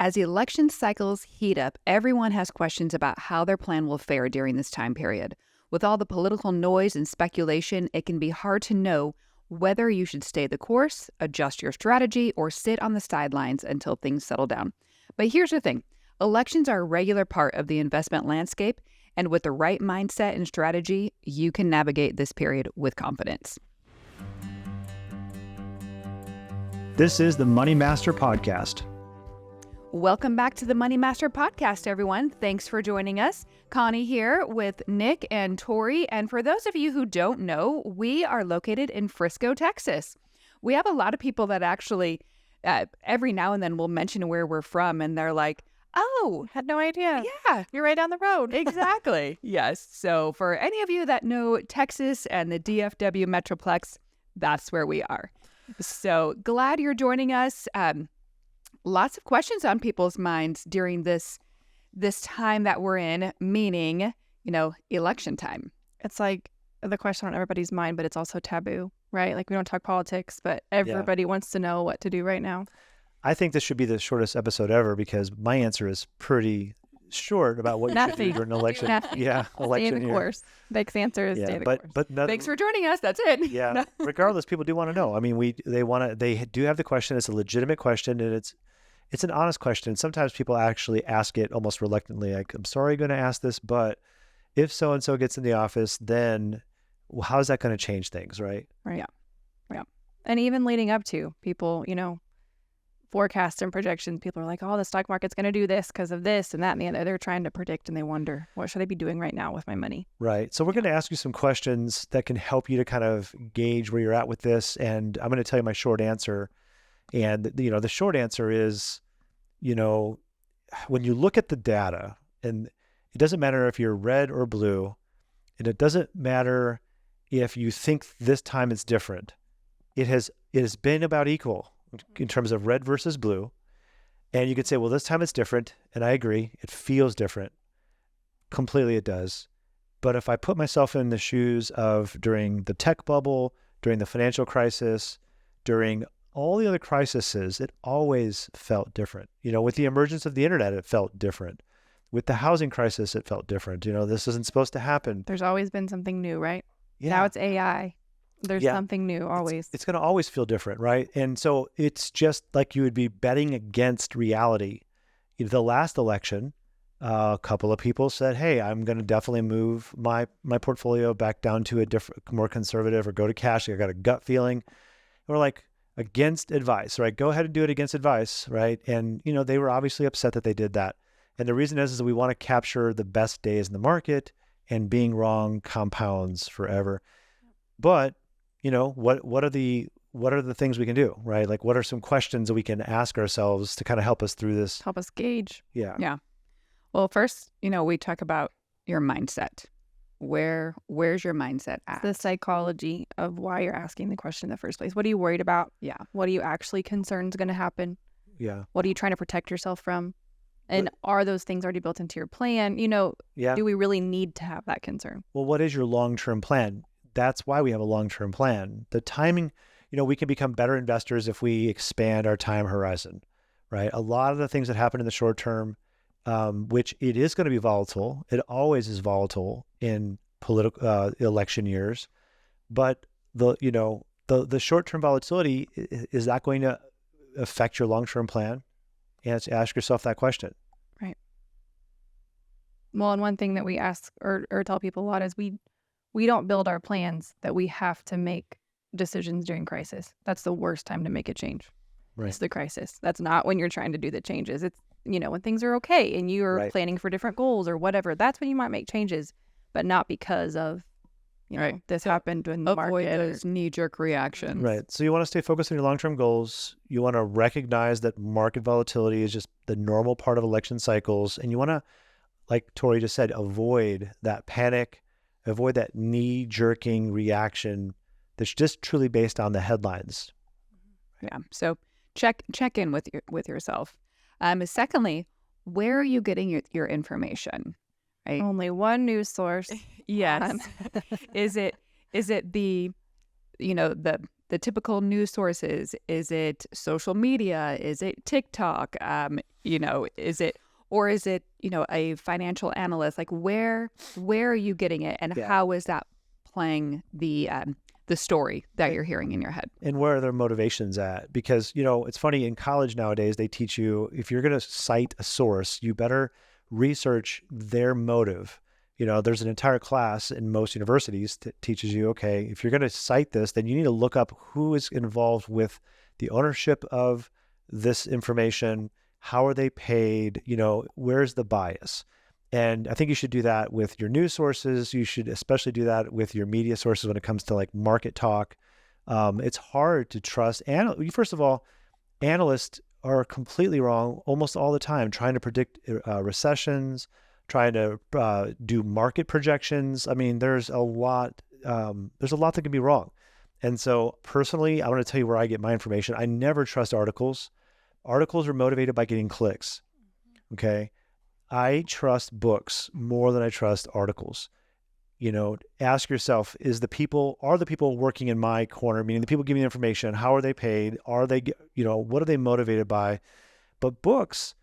As election cycles heat up, everyone has questions about how their plan will fare during this time period. With all the political noise and speculation, it can be hard to know whether you should stay the course, adjust your strategy, or sit on the sidelines until things settle down. But here's the thing. Elections are a regular part of the investment landscape, and with the right mindset and strategy, you can navigate this period with confidence. This is the Money Master Podcast. Welcome back to the Money Master Podcast, everyone. Thanks for joining us. Connie here with Nick and Tori. And for those of you who don't know, we are located in Frisco, Texas. We have a lot of people that actually every now and then will mention where we're from, and they're like, oh, Had no idea. yeah, You're right down the road. exactly. Yes. So for any of you that know Texas and the DFW Metroplex, that's where we are. So glad you're joining us. Lots of questions on people's minds during this time that we're in, meaning, election time. It's like the question on everybody's mind, but it's also taboo, right? Like we don't talk politics, but everybody wants to know what to do right now. I think this should be the shortest episode ever because my answer is pretty short about what you should do during an election. Yeah, Stay election the year. course. Nick's answer is stay the course. But Thanks for joining us. That's it. yeah. Regardless, people do want to know. I mean, they do have the question. It's a legitimate question, and it's an honest question. Sometimes people actually ask it almost reluctantly, like, I'm sorry, going to ask this, but if so-and-so gets in the office, then how is that going to change things, right? Right. Yeah. And even leading up to people, forecasts and projections, people are like, oh, the stock market's going to do this because of this and that and the other. They're trying to predict and they wonder, what should I be doing right now with my money? Right. So we're going to ask you some questions that can help you to kind of gauge where you're at with this. And I'm going to tell you my short answer. And, the short answer is, when you look at the data, and it doesn't matter if you're red or blue, and it doesn't matter if you think this time it's different. It has been about equal in terms of red versus blue. And you could say, well, this time it's different. And I agree. It feels different. Completely it does. But if I put myself in the shoes of during the tech bubble, during the financial crisis, during all the other crises, it always felt different. With the emergence of the internet, it felt different. With the housing crisis, it felt different. This isn't supposed to happen. There's always been something new, right? Yeah. Now it's AI. There's something new always. It's going to always feel different, right? And so it's just like you would be betting against reality. The last election, a couple of people said, hey, I'm going to definitely move my portfolio back down to a different, more conservative or go to cash. I got a gut feeling. We're like, against advice, right? Go ahead and do it against advice, right? And, they were obviously upset that they did that. And the reason is that we want to capture the best days in the market, and being wrong compounds forever. But, what are the things we can do, right? Like, what are some questions that we can ask ourselves to kind of help us through this? Help us gauge. Yeah. Yeah. Well, first, we talk about your mindset. Where's your mindset at? The psychology of why you're asking the question in the first place. What are you worried about? Yeah. What are you actually concerned is going to happen? Yeah. What are you trying to protect yourself from? And are those things already built into your plan? Do we really need to have that concern? Well, what is your long-term plan? That's why we have a long-term plan. The timing, we can become better investors if we expand our time horizon, right? A lot of the things that happen in the short term, which it is going to be volatile. It always is volatile in political election years, but the short-term volatility, is that going to affect your long-term plan? And ask yourself that question. Right. Well, and one thing that we ask or tell people a lot is we don't build our plans that we have to make decisions during crisis. That's the worst time to make a change. Right. It's the crisis. That's not when you're trying to do the changes. It's, when things are okay and you're planning for different goals or whatever, that's when you might make changes, but not because of, this happened in the Avoid market. those knee-jerk reactions. Right. So you want to stay focused on your long-term goals. You want to recognize that market volatility is just the normal part of election cycles. And you want to, like Tori just said, avoid that panic, avoid that knee-jerking reaction that's just truly based on the headlines. Yeah. So check in with yourself. Secondly, where are you getting your information? Right? Only one news source. Yes. Is it the the typical news sources? Is it social media? Is it TikTok? Is it, a financial analyst? Like where are you getting it, and how is that playing the story that you're hearing in your head? And where are their motivations at? Because, it's funny, in college nowadays, they teach you, if you're going to cite a source, you better research their motive. There's an entire class in most universities that teaches you, okay, if you're going to cite this, then you need to look up who is involved with the ownership of this information. How are they paid? Where's the bias? And I think you should do that with your news sources. You should especially do that with your media sources when it comes to like market talk. It's hard to trust. First of all, analysts are completely wrong almost all the time, trying to predict recessions, trying to do market projections. I mean, there's a lot that can be wrong. And so personally, I want to tell you where I get my information. I never trust articles. Articles are motivated by getting clicks. Okay. I trust books more than I trust articles. Ask yourself, are the people working in my corner, meaning the people giving the information, how are they paid? Are they, what are they motivated by? But books,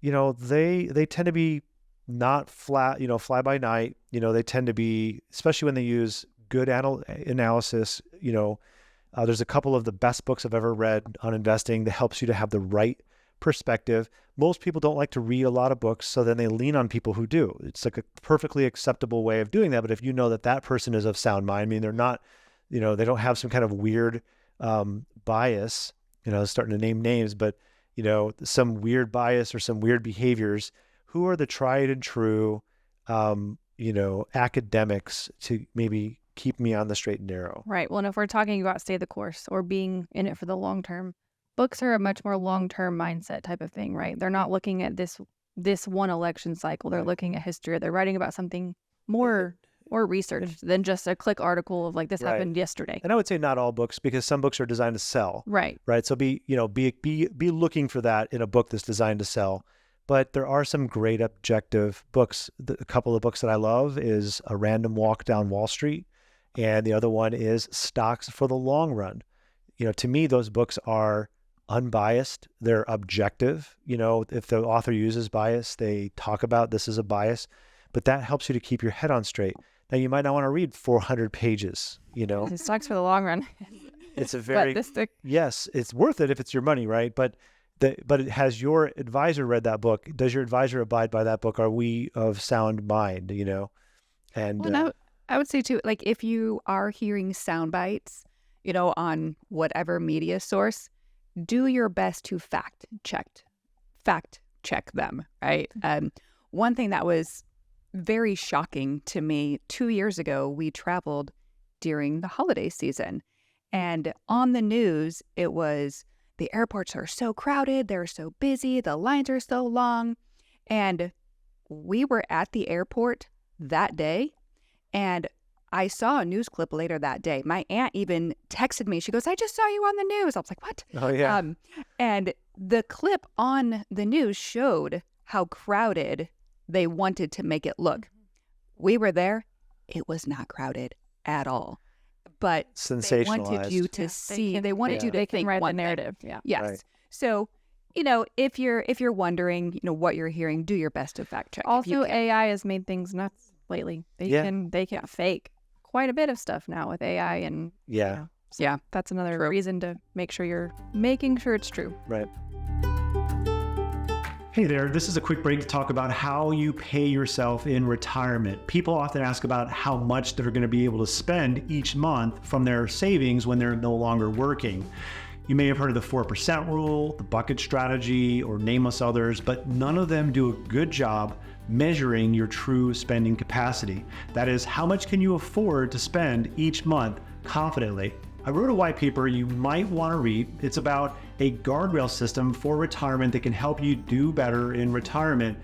they tend to be not flat, fly by night. They tend to be, especially when they use good analysis, there's a couple of the best books I've ever read on investing that helps you to have the right perspective. Most people don't like to read a lot of books, so then they lean on people who do. It's like a perfectly acceptable way of doing that. But if you know that person is of sound mind, I mean, they're not, they don't have some kind of weird bias, starting to name names, but, some weird bias or some weird behaviors, who are the tried and true, academics to maybe keep me on the straight and narrow. Right. Well, and if we're talking about stay the course or being in it for the long term, books are a much more long-term mindset type of thing, right? They're not looking at this one election cycle. They're looking at history. They're writing about something more researched than just a click article of like this happened yesterday. And I would say not all books, because some books are designed to sell. Right. Right. So be looking for that in a book that's designed to sell. But there are some great objective books. A couple of books that I love is A Random Walk Down Wall Street, and the other one is Stocks for the Long Run. To me, those books are unbiased. They're objective. If the author uses bias, they talk about this is a bias, but that helps you to keep your head on straight. Now, you might not want to read 400 pages, It sucks for the long run. It's a very, yes, it's worth it if it's your money, right? But has your advisor read that book? Does your advisor abide by that book? Are we of sound mind, And I would say too, like if you are hearing sound bites, on whatever media source, do your best to fact check them, right? One thing that was very shocking to me, 2 years ago, we traveled during the holiday season, and on the news, it was the airports are so crowded, they're so busy, the lines are so long, and we were at the airport that day, and I saw a news clip later that day. My aunt even texted me. She goes, "I just saw you on the news." I was like, "What?" Oh, yeah. And the clip on the news showed how crowded they wanted to make it look. We were there. It was not crowded at all. But they wanted you to see. They wanted you to think write the one narrative. thing. Yeah. Yes. Right. So, if you're wondering, what you're hearing, do your best to fact check. Also, AI has made things nuts lately. They can fake quite a bit of stuff now with AI, and yeah, that's another reason to make sure you're making sure it's true. Right. Hey there, this is a quick break to talk about how you pay yourself in retirement. People often ask about how much they're going to be able to spend each month from their savings when they're no longer working. You may have heard of the 4% rule, the bucket strategy, or nameless others, but none of them do a good job measuring your true spending capacity. That is, how much can you afford to spend each month confidently? I wrote a white paper you might want to read. It's about a guardrail system for retirement that can help you do better in retirement.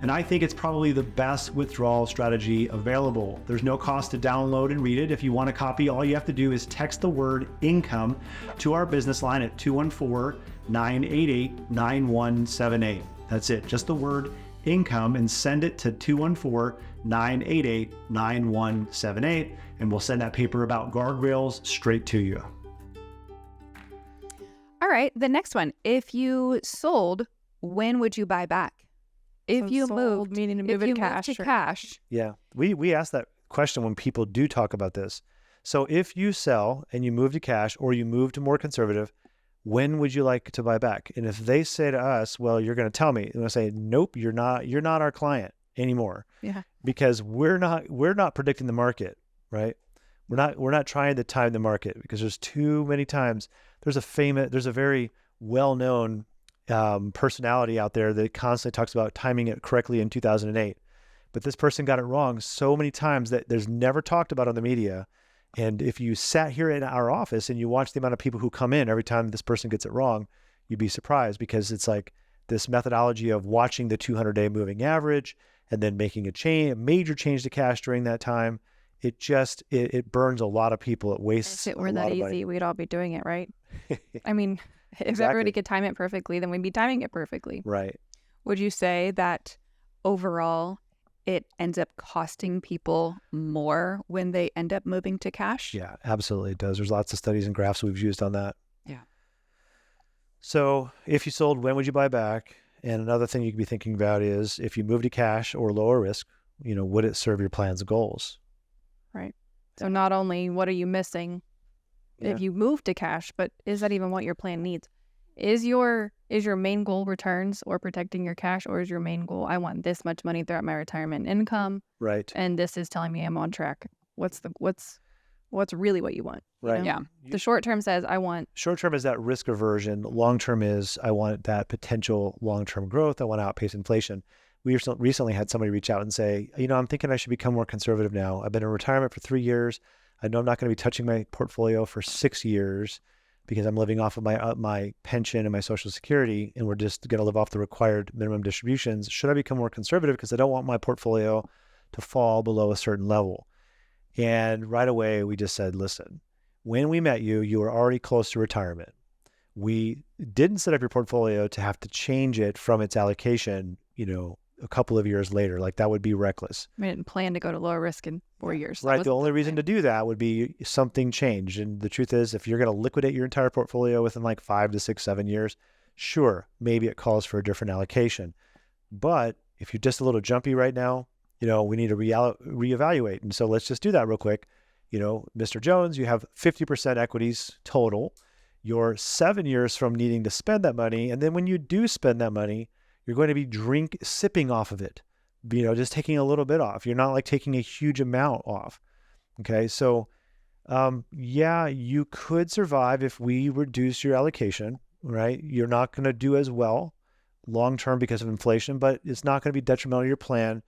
And I think it's probably the best withdrawal strategy available. There's no cost to download and read it. If you want a copy, all you have to do is text the word income to our business line at 214-988-9178. That's it, just the word income, and send it to 214-988-9178, and we'll send that paper about guardrails straight to you. right. The next one. If you sold, when would you buy back? If So you sold, moved, meaning to if move you it cash. moved to or- cash, Yeah. We ask that question when people do talk about this. So if you sell and you move to cash or you move to more conservative, when would you like to buy back? And if they say to us, well, you're going to tell me, and I say, nope, you're not our client anymore. Yeah. Because we're not predicting the market, right? We're not trying to time the market because there's too many times. There's a very well-known personality out there that constantly talks about timing it correctly in 2008. But this person got it wrong so many times that there's never talked about on the media. And if you sat here in our office and you watch the amount of people who come in every time this person gets it wrong, you'd be surprised because it's like this methodology of watching the 200-day moving average and then making a major change to cash during that time. It burns a lot of people. It wastes If it a were lot that of money. easy, we'd all be doing it, right? I mean, if Exactly. everybody could time it perfectly, then we'd be timing it perfectly. Right. would you say that overall it ends up costing people more when they end up moving to cash? Yeah, absolutely it does. There's lots of studies and graphs we've used on that. Yeah. So if you sold, when would you buy back? And another thing you could be thinking about is if you move to cash or lower risk, would it serve your plans and goals? Right. So not only what are you missing if you move to cash, but is that even what your plan needs? Is your main goal returns or protecting your cash, or is your main goal, I want this much money throughout my retirement income, Right. and this is telling me I'm on track? What's really what you want? you Right. know? Yeah. The short term says I want Short term is that risk aversion. Long term is I want that potential long term growth. I want to outpace inflation. We recently had somebody reach out and say, I'm thinking I should become more conservative now. I've been in retirement for 3 years. I know I'm not going to be touching my portfolio for 6 years because I'm living off of my pension and my Social Security, and we're just going to live off the required minimum distributions. Should I become more conservative because I don't want my portfolio to fall below a certain level? And right away, we just said, listen, when we met you, you were already close to retirement. We didn't set up your portfolio to have to change it from its allocation, a couple of years later. Like that would be reckless. I didn't plan to go to lower risk in 4 years. That Right. was The only reason plan. to do that would be something changed. And the truth is, if you're going to liquidate your entire portfolio within like 5 to 6, 7 years, sure, maybe it calls for a different allocation. But if you're just a little jumpy right now, we need to reevaluate. And so let's just do that real quick. Mr. Jones, you have 50% equities total. You're 7 years from needing to spend that money. And then when you do spend that money, you're going to be sipping off of it, just taking a little bit off. You're not like taking a huge amount off. Okay. So, yeah, you could survive if we reduce your allocation, right? You're not going to do as well long-term because of inflation, but it's not going to be detrimental to your plan,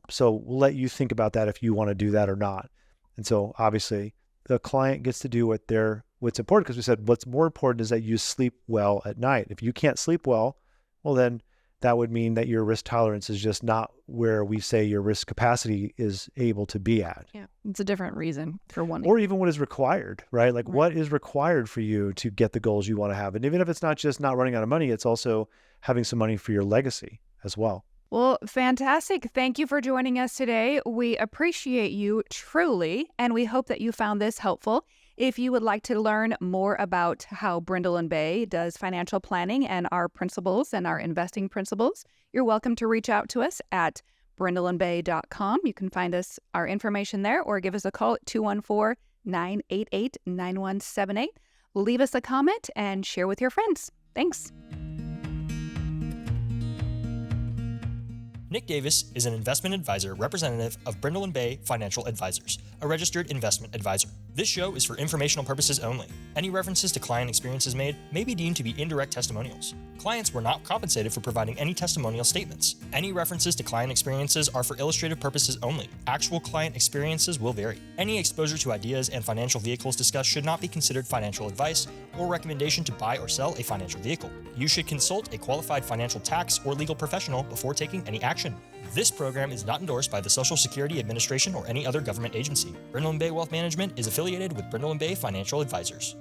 so we'll let you think about that if you want to do that or not. And so obviously the client gets to do what's important, because we said what's more important is that you sleep well at night. If you can't sleep well, then that would mean that your risk tolerance is just not where we say your risk capacity is able to be at. Yeah, it's a different reason for one. Or even what is required, right? Like what is required for you to get the goals you want to have. And even if it's not just not running out of money, it's also having some money for your legacy as well. Well, fantastic. Thank you for joining us today. We appreciate you truly, and we hope that you found this helpful. If you would like to learn more about how Brindle & Bay does financial planning and our principles and our investing principles, you're welcome to reach out to us at brindleandbay.com. You can find our information there, or give us a call at 214-988-9178. Leave us a comment and share with your friends. Thanks. Nick Davis is an investment advisor representative of Brindle & Bay Financial Advisors, a registered investment advisor. This show is for informational purposes only. Any references to client experiences made may be deemed to be indirect testimonials. Clients were not compensated for providing any testimonial statements. Any references to client experiences are for illustrative purposes only. Actual client experiences will vary. Any exposure to ideas and financial vehicles discussed should not be considered financial advice or recommendation to buy or sell a financial vehicle. You should consult a qualified financial tax or legal professional before taking any action. This program is not endorsed by the Social Security Administration or any other government agency. Brindle & Bay Wealth Management is affiliated with Brindle & Bay Financial Advisors.